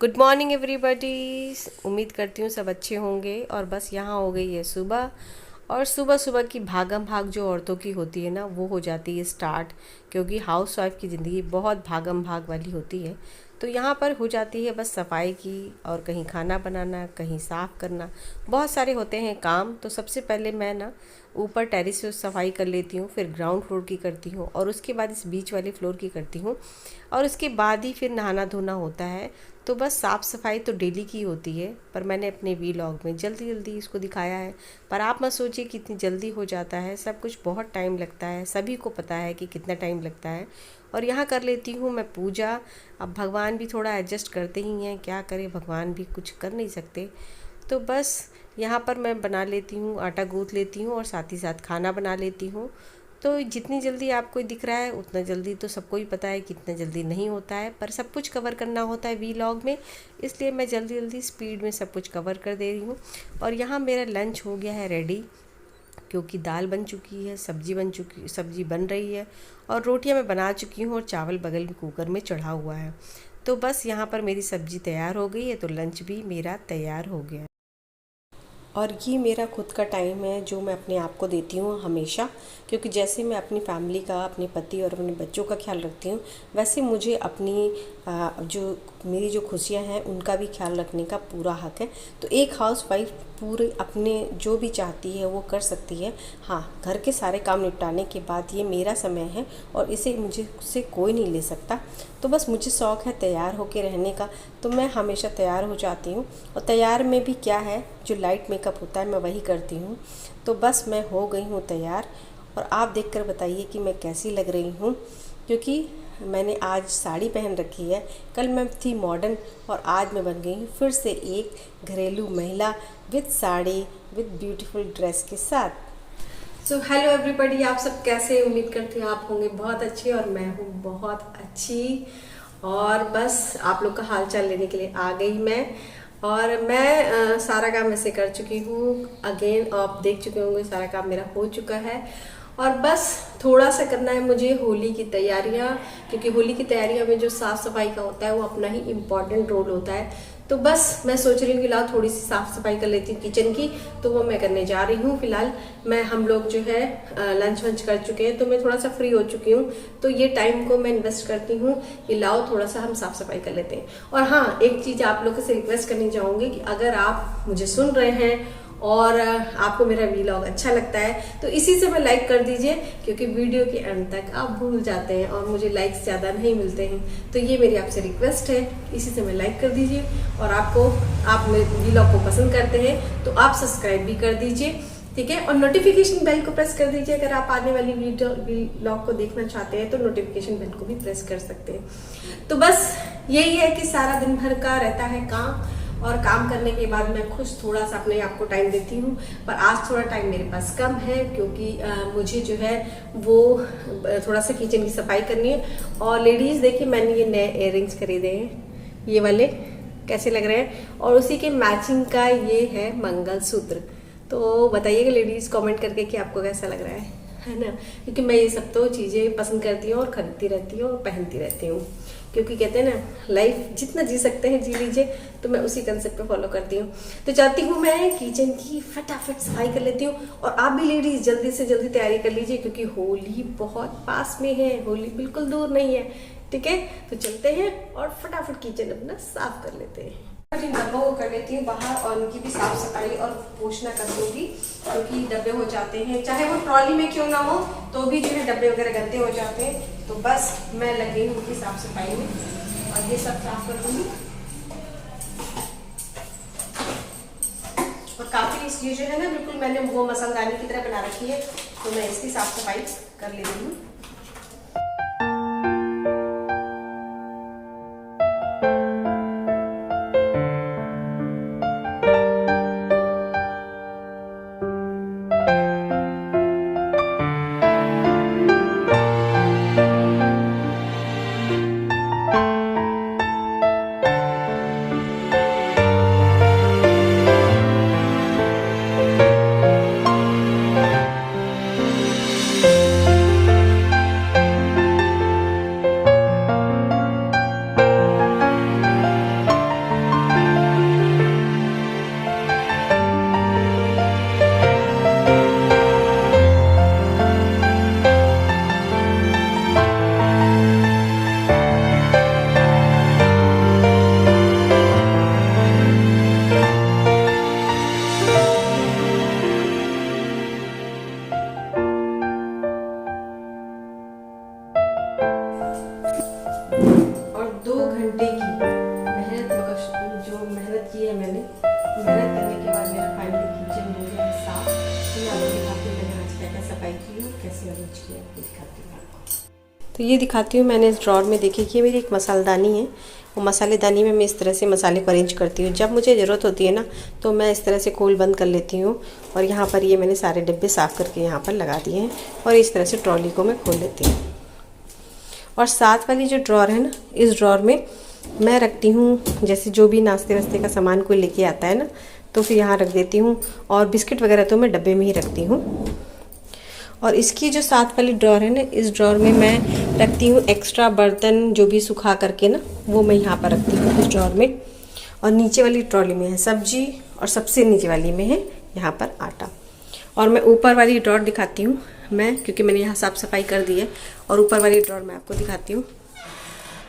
Good morning everybody. उम्मीद करती हूँ सब अच्छे होंगे। और बस यहाँ हो गई है सुबह, और सुबह सुबह की भागम भाग जो औरतों की होती है ना, वो हो जाती है स्टार्ट। क्योंकि हाउस वाइफ की ज़िंदगी बहुत भागम भाग वाली होती है। तो यहाँ पर हो जाती है बस सफाई की, और कहीं खाना बनाना, कहीं साफ़ करना, बहुत सारे होते हैं काम। तो सबसे पहले मैं ना ऊपर टेरेस पे सफाई कर लेती हूँ, फिर ग्राउंड फ्लोर की करती हूँ, और उसके बाद इस बीच वाले फ्लोर की करती हूँ, और उसके बाद ही फिर नहाना धोना होता है। तो बस साफ़ सफाई तो डेली की होती है, पर मैंने अपने वीलॉग में जल्दी जल्दी इसको दिखाया है। पर आप मत सोचिए कितनी जल्दी हो जाता है, सब कुछ बहुत टाइम लगता है, सभी को पता है कि कितना टाइम लगता है। और यहाँ कर लेती हूँ मैं पूजा। अब भगवान भी थोड़ा एडजस्ट करते ही हैं, क्या करें, भगवान भी कुछ कर नहीं सकते। तो बस यहाँ पर मैं बना लेती हूँ, आटा गूँथ लेती हूँ, और साथ ही साथ खाना बना लेती हूँ। तो जितनी जल्दी आपको दिख रहा है उतना जल्दी तो सबको ही पता है कि इतना जल्दी नहीं होता है, पर सब कुछ कवर करना होता है वीलॉग में, इसलिए मैं जल्दी जल्दी स्पीड में सब कुछ कवर कर दे रही हूँ। और यहाँ मेरा लंच हो गया है रेडी, क्योंकि दाल बन चुकी है, सब्जी बन रही है, और रोटियां मैं बना चुकी हूँ, और चावल बगल में कुकर में चढ़ा हुआ है। तो बस यहाँ पर मेरी सब्जी तैयार हो गई है, तो लंच भी मेरा तैयार हो गया है। और ये मेरा खुद का टाइम है जो मैं अपने आप को देती हूँ हमेशा। क्योंकि जैसे मैं अपनी फैमिली का, अपने पति और अपने बच्चों का ख्याल रखती हूँ, वैसे मुझे अपनी जो मेरी जो खुशियाँ हैं उनका भी ख्याल रखने का पूरा हक है। तो एक हाउस वाइफ पूरे अपने जो भी चाहती है वो कर सकती है। हाँ, घर के सारे काम निपटाने के बाद ये मेरा समय है, और इसे मुझसे कोई नहीं ले सकता। तो बस मुझे शौक़ है तैयार होके रहने का, तो मैं हमेशा तैयार हो जाती हूँ। और तैयार में भी क्या है, जो लाइट मेकअप होता है मैं वही करती हूँ। तो बस मैं हो गई हूँ तैयार, और आप देखकर बताइए कि मैं कैसी लग रही हूँ। क्योंकि मैंने आज साड़ी पहन रखी है, कल मैं थी मॉडर्न, और आज मैं बन गई हूँ फिर से एक घरेलू महिला with sari, with beautiful dress के साथ। सो हेलो एवरीबॉडी, आप सब कैसे? उम्मीद करती हूँ आप होंगे बहुत अच्छे, और मैं हूँ बहुत अच्छी। और बस आप लोग का हाल चाल लेने के लिए आ गई मैं। और मैं सारा काम ऐसे कर चुकी हूँ। अगेन आप देख चुके होंगे सारा काम मेरा हो चुका है, और बस थोड़ा सा करना है मुझे होली की तैयारियाँ। क्योंकि होली की तैयारियों में जो साफ़ सफाई का होता है वो अपना ही इम्पॉर्टेंट रोल होता है। तो बस मैं सोच रही हूँ कि लाओ थोड़ी सी साफ़ सफाई कर लेती हूँ किचन की, तो वो मैं करने जा रही हूँ। फिलहाल हम लोग जो है लंच वंच कर चुके हैं, तो मैं थोड़ा सा फ्री हो चुकी हूँ। तो ये टाइम को मैं इन्वेस्ट करती हूँ कि लाओ थोड़ा सा हम साफ़ सफाई कर लेते हैं। और हाँ, एक चीज़ आप लोगों से रिक्वेस्ट करनी चाहूँगी कि अगर आप मुझे सुन रहे हैं और आपको मेरा वीलॉग अच्छा लगता है, तो इसी से मैं लाइक कर दीजिए। क्योंकि वीडियो के अंत तक आप भूल जाते हैं और मुझे लाइक्स ज़्यादा नहीं मिलते हैं। तो ये मेरी आपसे रिक्वेस्ट है, इसी से मैं लाइक कर दीजिए। और आप मेरे वीलॉग को पसंद करते हैं तो आप सब्सक्राइब भी कर दीजिए, ठीक है। और नोटिफिकेशन बेल को प्रेस कर दीजिए। अगर आप आने वाली वीलॉग को देखना चाहते हैं तो नोटिफिकेशन बेल को भी प्रेस कर सकते हैं। तो बस यही है कि सारा दिन भर का रहता है काम, और काम करने के बाद मैं खुश थोड़ा सा अपने आप को टाइम देती हूँ। पर आज थोड़ा टाइम मेरे पास कम है, क्योंकि मुझे जो है वो थोड़ा सा किचन की सफाई करनी है। और लेडीज़ देखिए, मैंने ये नए इयररिंग्स खरीदे हैं, ये वाले कैसे लग रहे हैं, और उसी के मैचिंग का ये है मंगलसूत्र। तो बताइएगा लेडीज़ कमेंट करके कि आपको कैसा लग रहा है ना। क्योंकि मैं ये सब तो चीज़ें पसंद करती हूँ, और खरीदती रहती हूँ, और पहनती रहती हूँ। क्योंकि कहते हैं ना, लाइफ जितना जी सकते हैं जी लीजिए। तो मैं उसी कंसेप्ट पे फॉलो करती हूँ। तो चाहती हूँ मैं किचन की फटाफट सफाई कर लेती हूँ। और आप भी लेडीज जल्दी से जल्दी तैयारी कर लीजिए, क्योंकि होली बहुत पास में है, होली बिल्कुल दूर नहीं है, ठीक है। तो चलते हैं और फटाफट किचन अपना साफ कर लेते हैं। इन डब्बों को कर लेती हूँ बाहर, और उनकी भी साफ सफाई और पोछना कर दूंगी। क्योंकि डब्बे हो जाते हैं, चाहे वो ट्रॉली में क्यों ना हो, तो भी जो है डब्बे वगैरह गंदे हो जाते हैं। तो बस मैं लगी हूँ उनकी साफ सफाई में, और ये सब साफ कर दूंगी। और काफी ये जो है ना, बिल्कुल मैंने वो मसालेदानी की तरह बना रखी है, तो मैं इसकी साफ सफाई कर लेती हूँ। चीज़ें आपको दिखाती हूँ आपको। तो ये दिखाती हूँ मैंने इस ड्रॉर में, देखिए ये मेरी एक मसालेदानी है। वो मसालेदानी में मैं इस तरह से मसाले को अरेंज करती हूँ। जब मुझे ज़रूरत होती है ना तो मैं इस तरह से खोल बंद कर लेती हूँ। और यहाँ पर ये मैंने सारे डिब्बे साफ़ करके यहाँ पर लगा दिए हैं और इस तरह से ट्रॉली को मैं खोल लेती हूँ। और साथ वाली जो ड्रॉर है ना, इस ड्रॉर में मैं रखती हूँ जैसे जो भी नाश्ते वास्ते का सामान कोई लेके आता है ना तो फिर यहाँ रख देती हूँ। और बिस्किट वगैरह तो मैं डब्बे में ही रखती हूँ। और इसकी जो साथ वाली ड्रॉर है ना, इस ड्रॉर में मैं रखती हूँ एक्स्ट्रा बर्तन जो भी सुखा करके ना, वो मैं यहाँ पर रखती हूँ इस ड्रॉर में। और नीचे वाली ट्रॉली में है सब्जी और सबसे नीचे वाली में है यहाँ पर आटा। और मैं ऊपर वाली ड्रॉर दिखाती हूँ मैं, क्योंकि मैंने यहाँ साफ़ सफाई कर दी है। और ऊपर वाली ड्रॉर मैं आपको दिखाती हूँ।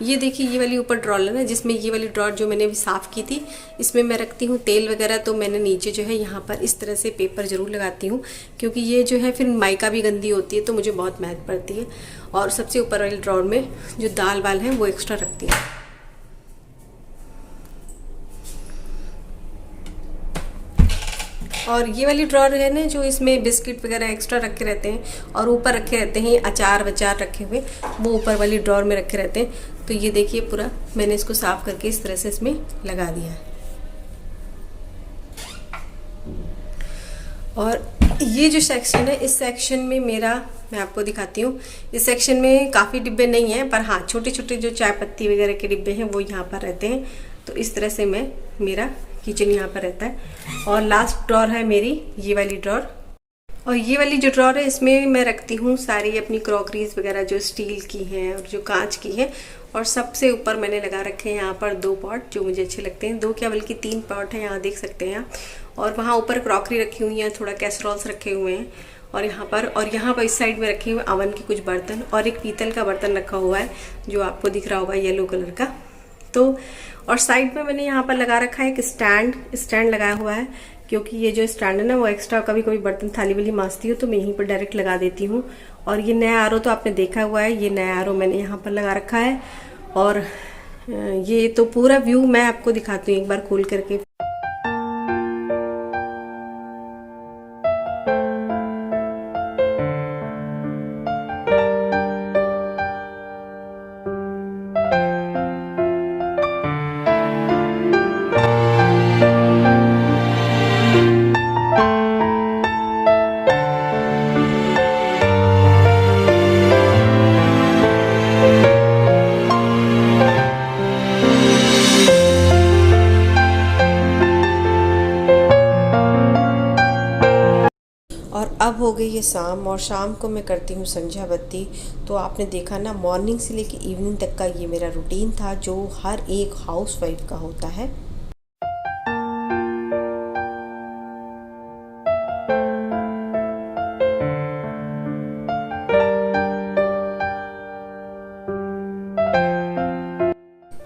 ये देखिए ये वाली ऊपर ड्रॉर है ना, जिसमें ये वाली ड्रॉर जो मैंने अभी साफ़ की थी, इसमें मैं रखती हूँ तेल वगैरह। तो मैंने नीचे जो है यहाँ पर इस तरह से पेपर ज़रूर लगाती हूँ, क्योंकि ये जो है फिर माइका भी गंदी होती है तो मुझे बहुत मेहनत पड़ती है। और सबसे ऊपर वाली ड्रॉर में जो दाल वाल है वो एक्स्ट्रा रखती हूँ। और ये वाली ड्रॉर है ना, जो इसमें बिस्किट वगैरह एक्स्ट्रा रखे रहते हैं और ऊपर रखे रहते हैं अचार वचार रखे हुए, वो ऊपर वाली ड्रॉर में रखे रहते हैं। तो ये देखिए पूरा मैंने इसको साफ करके इस तरह से इसमें लगा दिया है। और ये जो सेक्शन है, इस सेक्शन में मेरा, मैं आपको दिखाती हूँ, इस सेक्शन में काफ़ी डिब्बे नहीं हैं, पर हाँ छोटे छोटे जो चाय पत्ती वगैरह के डिब्बे हैं वो यहाँ पर रहते हैं। तो इस तरह से मेरा किचन यहाँ पर रहता है। और लास्ट ड्रॉर है मेरी ये वाली ड्रॉर। और ये वाली जो ड्रॉर है इसमें मैं रखती हूँ सारी अपनी क्रॉकरीज वगैरह जो स्टील की हैं और जो कांच की हैं। और सबसे ऊपर मैंने लगा रखे हैं यहाँ पर 2 पॉट जो मुझे अच्छे लगते हैं। 2 क्या बल्कि 3 पॉट हैं, यहाँ देख सकते हैं आप। और वहाँ ऊपर क्रॉकरी रखी हुई है, थोड़ा कैसरोल्स रखे हुए हैं। और यहाँ पर इस साइड में रखे हुए अवन के कुछ बर्तन और एक पीतल का बर्तन रखा हुआ है जो आपको दिख रहा होगा येलो कलर का। तो और साइड में मैंने यहाँ पर लगा रखा है एक स्टैंड लगाया हुआ है, क्योंकि ये जो स्टैंड है ना वो एक्स्ट्रा कभी कभी बर्तन थाली वाली मांजती हूँ तो मैं यहीं पर डायरेक्ट लगा देती हूँ। और ये नया आरओ तो आपने देखा हुआ है, ये नया आरओ मैंने यहाँ पर लगा रखा है। और ये तो पूरा व्यू मैं आपको दिखाती हूँ एक बार खोल करके। और अब हो गई है शाम, और शाम को मैं करती हूँ संध्या बत्ती। तो आपने देखा ना, मॉर्निंग से लेके इवनिंग तक का ये मेरा रूटीन था जो हर एक हाउसवाइफ का होता है।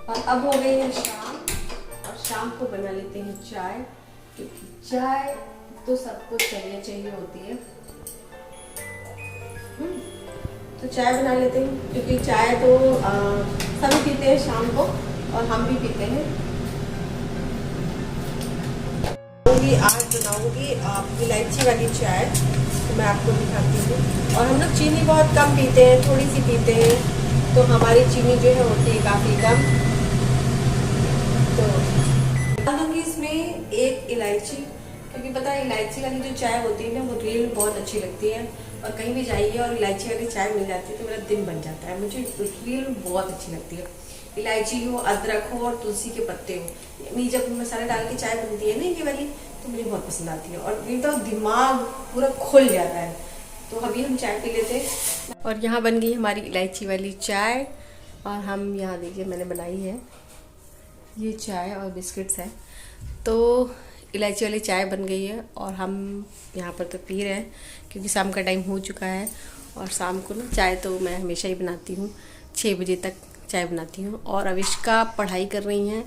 और अब हो गई है शाम, और शाम को बना लेते हैं चाय, क्योंकि चाय तो सबको चाहिए होती है। तो चाय बना लेते हैं, क्योंकि चाय तो सभी पीते हैं शाम को और हम भी पीते हैं। आज बनाऊंगी इलायची वाली चाय, तो मैं आपको दिखाती हूँ। और हम लोग चीनी बहुत कम पीते हैं, थोड़ी सी पीते हैं, तो हमारी चीनी जो है होती है काफ़ी कम। तो डालूंगी इसमें एक इलायची, क्योंकि पता है इलायची वाली जो चाय होती है ना वो रियल में बहुत अच्छी लगती है। और कहीं भी जाइए और इलायची वाली चाय मिल जाती है तो मेरा दिन बन जाता है। मुझे रियल में बहुत अच्छी लगती है। इलायची हो, अदरक हो और तुलसी के पत्ते हो, ये जब मसाला डाल के चाय बनती है ना ये वाली, तो मुझे बहुत पसंद आती है। और ये तो दिमाग पूरा खुल जाता है। तो अभी हम चाय पी लेते हैं। और यहाँ बन गई हमारी इलायची वाली चाय। और हम यहाँ देखिए मैंने बनाई है ये चाय और बिस्किट्स है। तो इलायची वाली चाय बन गई है और हम यहाँ पर तो पी रहे हैं, क्योंकि शाम का टाइम हो चुका है। और शाम को ना चाय तो मैं हमेशा ही बनाती हूँ, 6 बजे तक चाय बनाती हूँ। और अविष्का पढ़ाई कर रही हैं,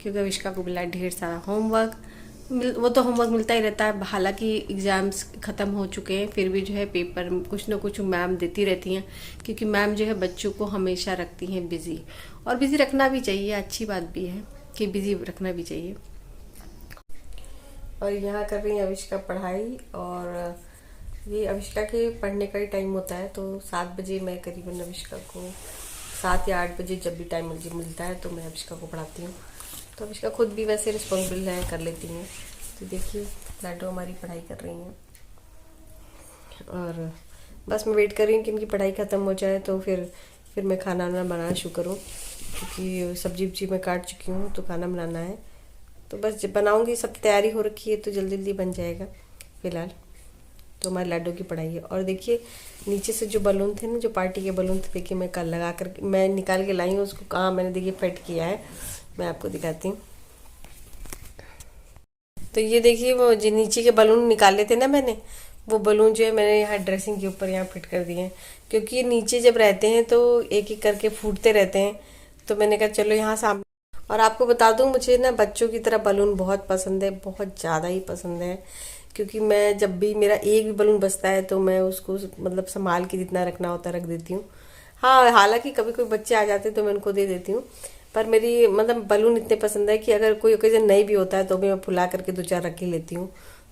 क्योंकि अविष्का को मिला ढेर सारा होमवर्क। वो तो होमवर्क मिलता ही रहता है, हालांकि एग्ज़ाम्स ख़त्म हो चुके हैं, फिर भी जो है पेपर कुछ ना कुछ मैम देती रहती हैं, क्योंकि मैम जो है बच्चों को हमेशा रखती हैं बिज़ी। और बिज़ी रखना भी चाहिए, अच्छी बात भी है कि बिज़ी रखना भी चाहिए। और यहाँ कर रही हैं अविष्का पढ़ाई, और ये अविष्का के पढ़ने का ही टाइम होता है, तो 7 बजे मैं करीबन अविष्का को 7 या 8 बजे जब भी टाइम मुझे मिलता है तो मैं अविष्का को पढ़ाती हूँ। तो अविष्का खुद भी वैसे रिस्पॉन्सिबल है, कर लेती हैं। तो देखिए लाडो हमारी पढ़ाई कर रही हैं और बस मैं वेट कर रही हूँ कि इनकी पढ़ाई ख़त्म हो जाए तो फिर मैं खाना वाना बनाना शुरू करूँ, क्योंकि सब्जी वब्जी मैं काट चुकी हूँ तो खाना बनाना है। तो बस जब बनाऊँगी, सब तैयारी हो रखी है तो जल्दी जल्दी बन जाएगा। फ़िलहाल तो हमारे लाडो की पढ़ाई है। और देखिए नीचे से जो बलून थे ना, जो पार्टी के बलून थे, देखिए मैं कल लगा कर मैं निकाल के लाई हूँ उसको, कहाँ मैंने देखिए फिट किया है, मैं आपको दिखाती हूँ। तो ये देखिए वो जो नीचे के बलून निकाले थे ना मैंने, वो बलून जो है मैंने यहाँ ड्रेसिंग के ऊपर यहाँ फिट कर दिए हैं, क्योंकि ये नीचे जब रहते हैं तो एक एक करके फूटते रहते हैं। तो मैंने कहा चलो यहाँ सामने। और आपको बता दूँ, मुझे ना बच्चों की तरह बलून बहुत पसंद है, बहुत ज़्यादा ही पसंद है। क्योंकि मैं जब भी मेरा एक भी बलून बचता है तो मैं उसको मतलब संभाल के जितना रखना होता है रख देती हूँ। हाँ, हालांकि कभी कोई बच्चे आ जाते हैं तो मैं उनको दे देती हूँ, पर मेरी मतलब बलून इतने पसंद है कि अगर कोई ओकेजन नहीं भी होता है तो भी मैं फुला करके 2-4 रख ही लेती हूँ।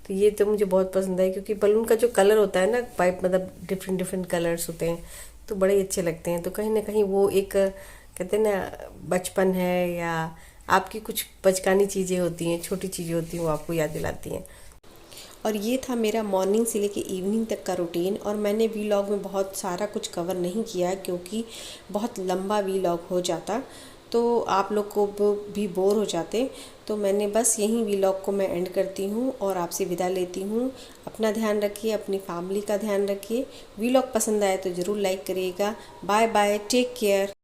तो ये तो मुझे बहुत पसंद है, क्योंकि बलून का जो कलर होता है ना, पाइप मतलब डिफरेंट डिफरेंट कलर्स होते हैं तो बड़े ही अच्छे लगते हैं। तो कहीं ना कहीं वो एक कहते हैं ना बचपन है, या आपकी कुछ बचकानी चीज़ें होती हैं, छोटी चीज़ें होती हैं, वो आपको याद दिलाती हैं। और ये था मेरा मॉर्निंग से लेके इवनिंग तक का रूटीन। और मैंने वीलॉग में बहुत सारा कुछ कवर नहीं किया क्योंकि बहुत लंबा वीलॉग हो जाता तो आप लोग को भी बोर हो जाते। तो मैंने बस यहीं वीलॉग को मैं एंड करती हूँ और आपसे विदा लेती हूँ। अपना ध्यान रखिए, अपनी फैमिली का ध्यान रखिए। वीलॉग पसंद आए तो ज़रूर लाइक करिएगा। Bye bye, take care.